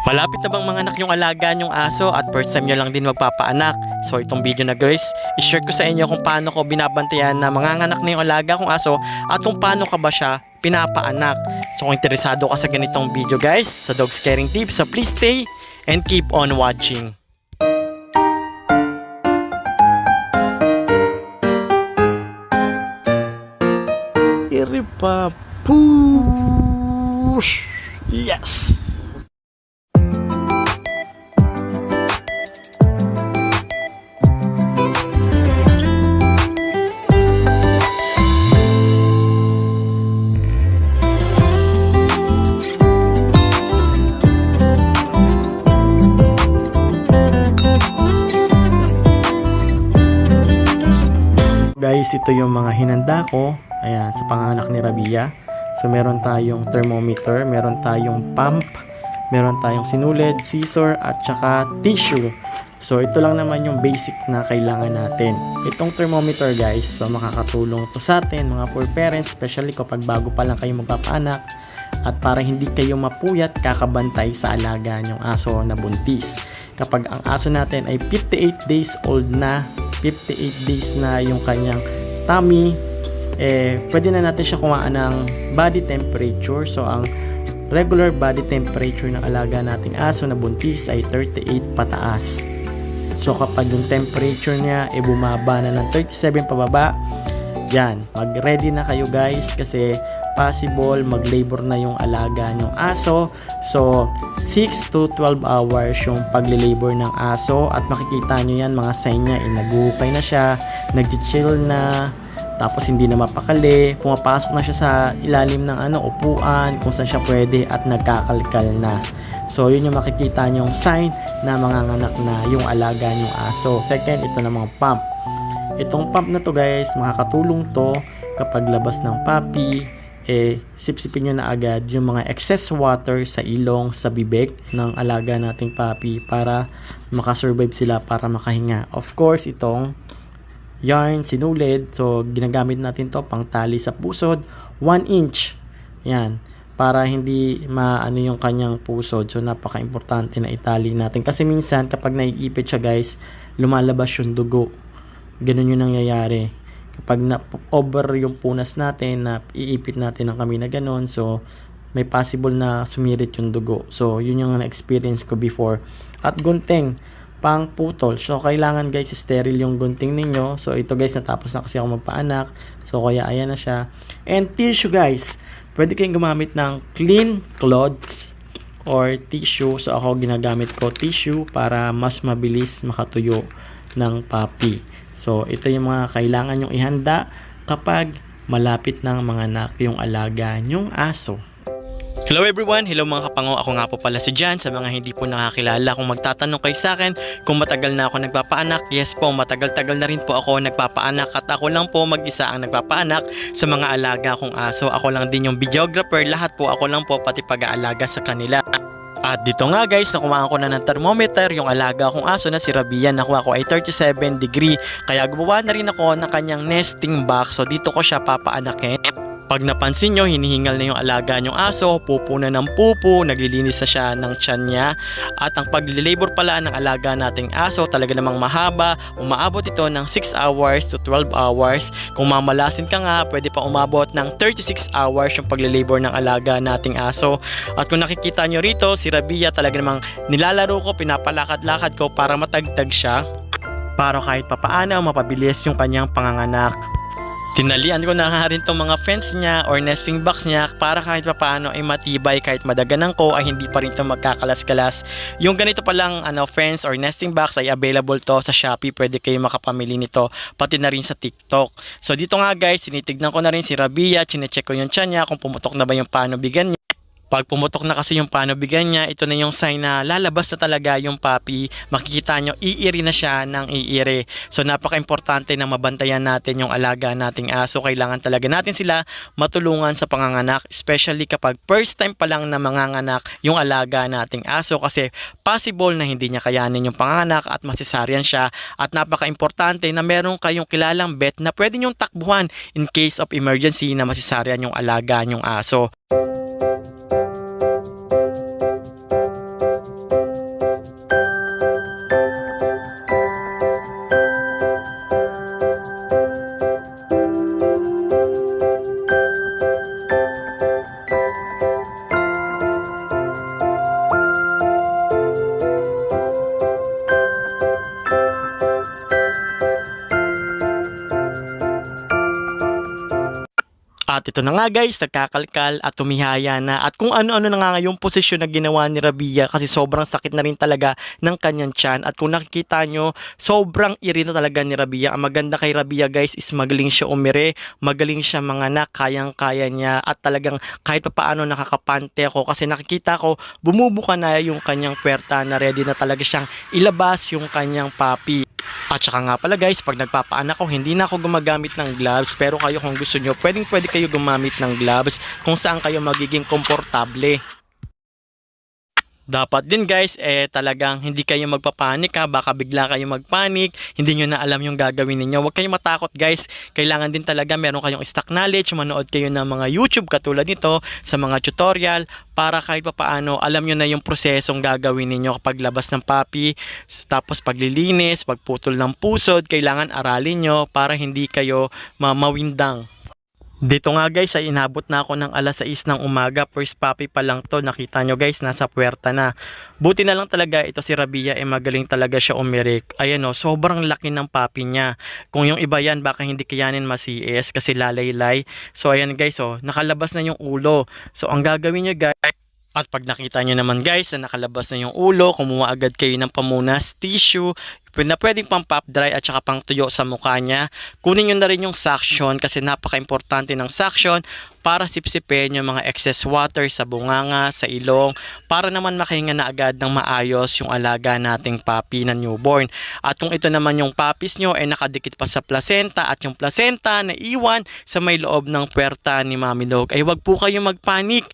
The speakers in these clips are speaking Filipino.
Malapit na bang manganak yung alaga nyong aso at first time nyo lang din magpapaanak? So itong video na guys, i-share ko sa inyo kung paano ko binabantayan na manganganak na yung alaga kong aso at kung paano ka ba siya pinapaanak. So kung interesado ka sa ganitong video guys, sa dog scaring tips, so please stay and keep on watching. Push! Yes! Guys, ito yung mga hinanda ko. Ayan, sa panganak ni Rabia. So, meron tayong thermometer, meron tayong pump, meron tayong sinulid, scissor, at saka tissue. So, ito lang naman yung basic na kailangan natin. Itong thermometer guys, so makakatulong to sa atin, mga for parents, especially kapag bago pa lang kayo magpapaanak. At para hindi kayo mapuyat, kakabantay sa alaga nyong aso na buntis. Kapag ang aso natin ay 58 days old na, 58 days na yung kanyang tummy, pwede na natin siya kuhaan ng body temperature. So, ang regular body temperature ng alaga nating aso na buntis ay 38 pataas. So, kapag yung temperature niya bumaba na ng 37 pababa, yan, mag-ready na kayo guys kasi possible mag-labor na yung alaga ng aso. So, 6 to 12 hours yung pag-labor ng aso at makikita nyo yan, mga sign niya, nag-uupay na siya, nag-chill na, tapos hindi na mapakali, pumapasok na siya sa ilalim ng upuan kung saan siya pwede at nagkakalkal na. So, yun yung makikita nyong sign na manganganak na yung alaga nyong aso. Second, ito na mga pump. Itong pump na to guys, makakatulong to kapag labas ng puppy, sipsipin nyo na agad yung mga excess water sa ilong, sa bibig ng alaga nating puppy para makasurvive sila, para makahinga. Of course, itong yarn, sinulid, so ginagamit natin to pang tali sa pusod, 1 inch. Yan, para hindi maano yung kanyang pusod. So napaka-importante na itali natin kasi minsan kapag naiipit siya guys, lumalabas yung dugo. Ganun yung nangyayari kapag na-over yung punas natin, na iipit natin ang kami na ganun, so may possible na sumirit yung dugo. So yun yung na-experience ko before. At gunting pang putol, so kailangan guys sterile yung gunting ninyo. So ito guys, natapos na kasi ako magpaanak, so kaya ayan na siya. And tissue guys, pwede kayong gumamit ng clean cloths or tissue. So ako ginagamit ko tissue para mas mabilis makatuyo ng puppy. So ito yung mga kailangan nyong ihanda kapag malapit ng manganak yung alaga nyong aso. Hello everyone, hello mga kapango, ako nga po pala si Jan. Sa mga hindi po nakakilala, kung magtatanong kayo sa akin kung matagal na ako nagpapaanak, yes po, matagal-tagal na rin po ako nagpapaanak at ako lang po mag-isa ang nagpapaanak sa mga alaga kong aso. Ako lang din yung videographer, lahat po ako lang po, pati pag-aalaga sa kanila. At dito nga guys, nakuha ko na ng thermometer yung alaga kong aso na si Rabia. Nakuha ko ay 37 degree, kaya gumawa na rin ako ng kanyang nesting box. So dito ko siya papaanakin. Pag napansin nyo, hinihingal na yung alaga nyong aso, pupo na ng pupo, naglilinis na siya ng tiyan niya. At ang pag-labor pala ng alaga nating aso, talaga namang mahaba. Umaabot ito ng 6 hours to 12 hours. Kung mamalasin ka nga, pwede pa umabot ng 36 hours yung pag-labor ng alaga nating aso. At kung nakikita nyo rito, si Rabia talaga namang nilalaro ko, pinapalakad-lakad ko para matagtag siya, para kahit papaano mapabilis yung kanyang panganganak. Tinalian ko na nga rin itong mga fence niya or nesting box niya para kahit papaano ay matibay, kahit madaganan ko ay hindi pa rin ito magkakalas-kalas. Yung ganito palang fence or nesting box ay available to sa Shopee, pwede kayo makapamili nito, pati na rin sa TikTok. So dito nga guys, tinitignan ko na rin si Rabia, chinecheck ko yung tiyan niya kung pumutok na ba yung panubigan niya. Pag pumutok na kasi yung panubigan niya, ito na yung sign na lalabas na talaga yung puppy. Makikita nyo, iiri na siya ng iiri. So napaka-importante na mabantayan natin yung alaga nating aso. Kailangan talaga natin sila matulungan sa panganganak, especially kapag first time pa lang na manganganak yung alaga nating aso, kasi possible na hindi niya kayanin yung panganganak at masisaryan siya. At napaka-importante na meron kayong kilalang vet na pwede nyong takbuhan in case of emergency na masisaryan yung alaga nyong aso. Ito na nga guys, nagkakalkal at tumihaya na at kung ano-ano na nga yung posisyon na ginawa ni Rabia kasi sobrang sakit na rin talaga ng kanyang tiyan at kung nakikita nyo, sobrang iri na talaga ni Rabia. Ang maganda kay Rabia guys is magaling siya umire, magaling siya manganak, kayang-kaya niya at talagang kahit papaano nakakapante ako kasi nakikita ko bumubuka na yung kanyang puwerta na ready na talaga siyang ilabas yung kanyang puppy. At saka nga pala guys, pag nagpapaanak ako, hindi na ako gumagamit ng gloves. Pero kayo kung gusto nyo, pwede kayo gumamit ng gloves kung saan kayo magiging komportable. Dapat din guys, talagang hindi kayo magpapanik ha. Baka bigla kayo magpanik, hindi nyo na alam yung gagawin ninyo. Huwag kayong matakot guys. Kailangan din talaga meron kayong stock knowledge, manood kayo ng mga YouTube katulad nito, sa mga tutorial, para kahit papaano, alam nyo na yung prosesong gagawin ninyo kapag labas ng puppy, tapos paglilinis, pagputol ng pusod, kailangan aralin nyo para hindi kayo mawindang. Dito nga guys ay inabot na ako ng alas 6 ng umaga. First puppy pa lang to. Nakita nyo guys, nasa puwerta na. Buti na lang talaga ito si Rabia, magaling talaga siya umirik. Ayan o, sobrang laki ng puppy niya. Kung yung iba yan, baka hindi kayanin masiis kasi lalaylay. So ayan guys, nakalabas na yung ulo. So ang gagawin nyo guys, at pag nakita nyo naman guys na nakalabas na yung ulo, kumuha agad kayo ng pamunas, tissue, na pwedeng pang pop dry at saka pang tuyo sa mukha niya. Kunin nyo na rin yung suction kasi napaka-importante ng suction para sipsipin yung mga excess water sa bunganga, sa ilong, para naman makahinga na agad ng maayos yung alaga nating puppy na newborn. At kung ito naman yung puppies nyo nakadikit pa sa placenta at yung placenta na iwan sa may loob ng puwerta ni Mommy Dog, ay wag po kayong magpanik.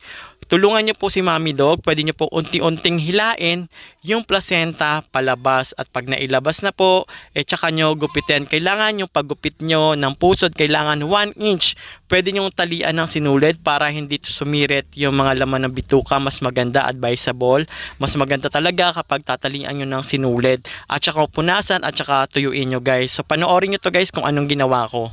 Tulungan nyo po si Mommy Dog, pwede nyo po unti-unting hilain yung placenta palabas at pag nailabas na po, tsaka nyo gupitin. Kailangan yung paggupit nyo ng pusod, kailangan 1 inch. Pwede nyo talian ng sinulid para hindi sumirit yung mga laman ng bituka, mas maganda, advisable. Mas maganda talaga kapag tatalian nyo ng sinulid. At saka punasan at saka tuyuin nyo guys. So panoorin nyo to guys kung anong ginawa ko.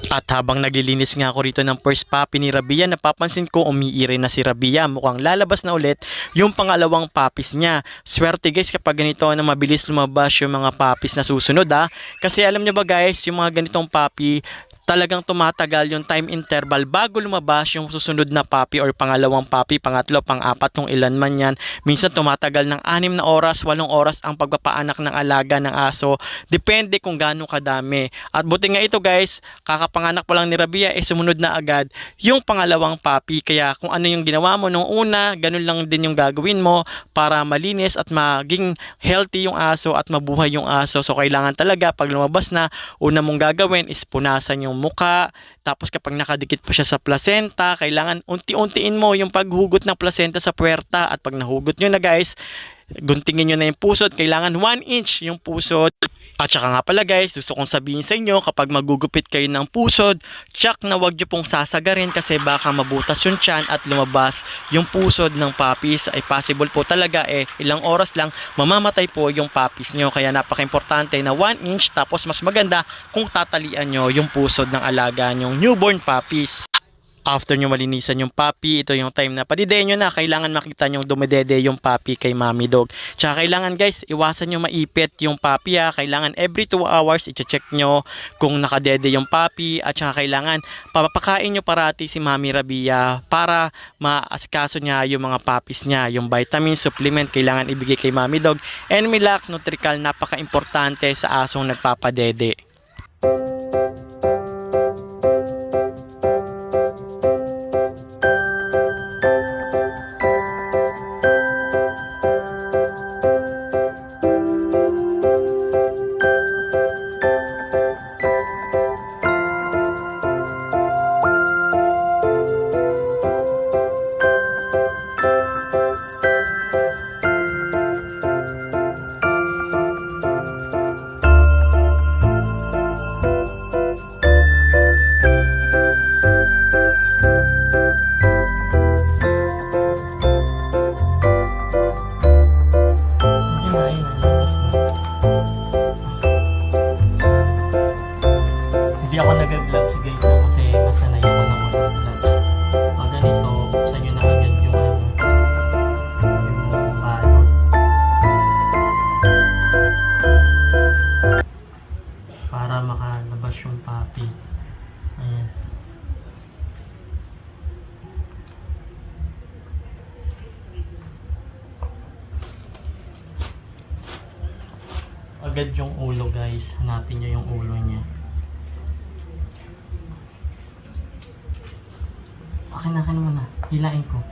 At habang naglilinis nga ako rito ng first puppy ni Rabia, napapansin ko umiire na si Rabia. Mukhang lalabas na ulit yung pangalawang puppies niya. Swerte guys kapag ganito na mabilis lumabas yung mga puppies na susunod ha. Kasi alam nyo ba guys, yung mga ganitong puppy, talagang tumatagal yung time interval bago lumabas yung susunod na puppy or pangalawang puppy, pangatlo, pang-apat, kung ilan man yan. Minsan tumatagal ng 6 na oras, 8 oras ang pagpapaanak ng alaga ng aso. Depende kung gaano kadami. At buti nga ito guys, kakapanganak pa lang ni Rabia, sumunod na agad yung pangalawang puppy. Kaya kung ano yung ginawa mo nung una, ganun lang din yung gagawin mo para malinis at maging healthy yung aso at mabuhay yung aso. So kailangan talaga pag lumabas na, una mong gagawin is punasan yung muka. Tapos kapag nakadikit pa siya sa placenta, kailangan unti-untiin mo yung paghugot ng placenta sa puwerta. At pag nahugot nyo na guys, guntingin nyo na yung pusod. Kailangan 1 inch yung pusod. At saka nga pala guys, gusto kong sabihin sa inyo, kapag magugupit kayo ng pusod, tsak na wag nyo pong sasagarin kasi baka mabutas yung tiyan at lumabas yung pusod ng puppies. Ay possible po talaga ilang oras lang mamamatay po yung puppies nyo. Kaya napaka-importante na 1 inch, tapos mas maganda kung tatalian nyo yung pusod ng alaga nyong newborn puppies. After nyo malinisan yung puppy, ito yung time na padidein nyo na. Kailangan makita nyo dumedede yung puppy kay mommy dog. Tsaka kailangan guys, iwasan nyo maipit yung puppy ha. Kailangan every 2 hours, i-check nyo kung nakadede yung puppy. At saka kailangan papakain nyo parati si Mami Rabia para maasikaso niya yung mga puppies niya. Yung vitamin supplement, kailangan ibigay kay mommy dog. And Milak Nutrical, napaka-importante sa asong nagpapadede. Hindi ako nag-vlogs guys kasi nasanay ako ng mag-vlogs. Pag ganito, buksan nyo na agad yung balot. Para makalabas yung puppy. Ayan. Agad yung ulo guys. Hanapin nyo yung ulo niya. Akin mo na. Hilain ko.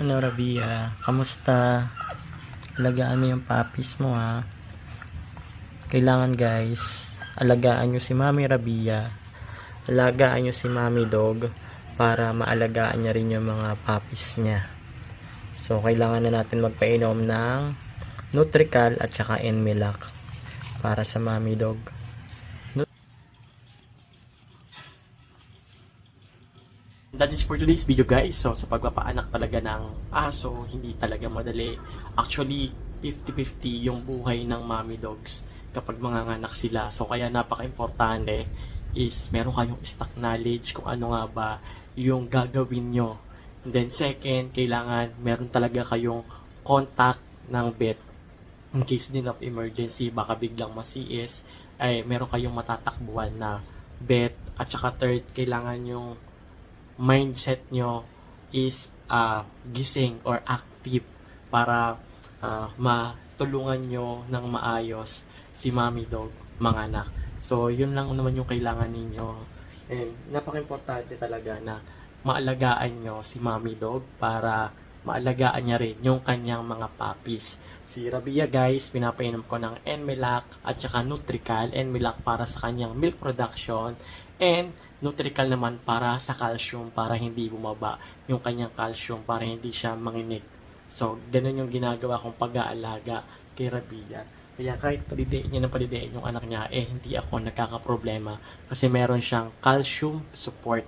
Ano Rabia, kamusta? Alagaan mo yung puppies mo ha. Kailangan guys, alagaan nyo si Mami Rabia. Alagaan nyo si Mami Dog para maalagaan niya rin yung mga puppies niya. So kailangan na natin magpainom ng Nutrical at saka Enmilac para sa Mami Dog. That is for today's video guys. So sa pagpapaanak talaga ng aso, hindi talaga madali. Actually, 50-50 yung buhay ng mommy dogs kapag manganganak sila. So kaya napaka-importante is meron kayong stock knowledge kung ano nga ba yung gagawin nyo. And then second, kailangan meron talaga kayong contact ng vet. In case din of emergency, baka biglang masiis, ay meron kayong matatakbuhan na vet. At saka third, kailangan yung mindset nyo is gising or active para matulungan nyo ng maayos si mommy dog manganak. So yun lang naman yung kailangan ninyo, and napaka-importante talaga na maalagaan nyo si mommy dog para maalagaan niya rin yung kanyang mga puppies. Si Rabia guys, pinapainom ko ng Enmilac at saka Nutrical. Enmilac para sa kanyang milk production, And Nutrical naman para sa calcium, para hindi bumaba yung kanyang calcium, para hindi siya manginig. So, ganun yung ginagawa kong pag-aalaga kay Rabia. Kaya kahit palidiin niya ng palidiin yung anak niya, hindi ako nagkakaproblema kasi meron siyang calcium support.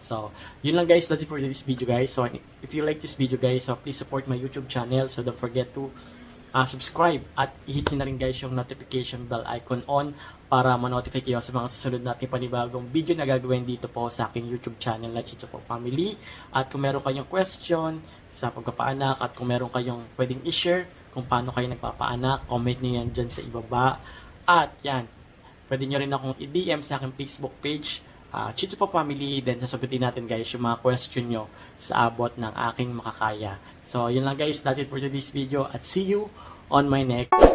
So, yun lang guys. That's it for this video guys. So, if you like this video guys, so please support my YouTube channel. So, don't forget to subscribe at i-hit nyo na rin guys yung notification bell icon on para ma-notify kayo sa mga susunod nating panibagong video na gagawin dito po sa aking YouTube channel na Chitso po Family. At kung meron kayong question sa pagpapaanak at kung meron kayong pwedeng i-share kung paano kayo nagpapaanak, comment nyo yan dyan sa ibaba. At yan, pwede nyo rin akong i-DM sa aking Facebook page, Chitso po Family. Then sasagutin natin guys yung mga question nyo sa abot ng aking makakaya. So yun lang guys, that's it for today's video at see you on my next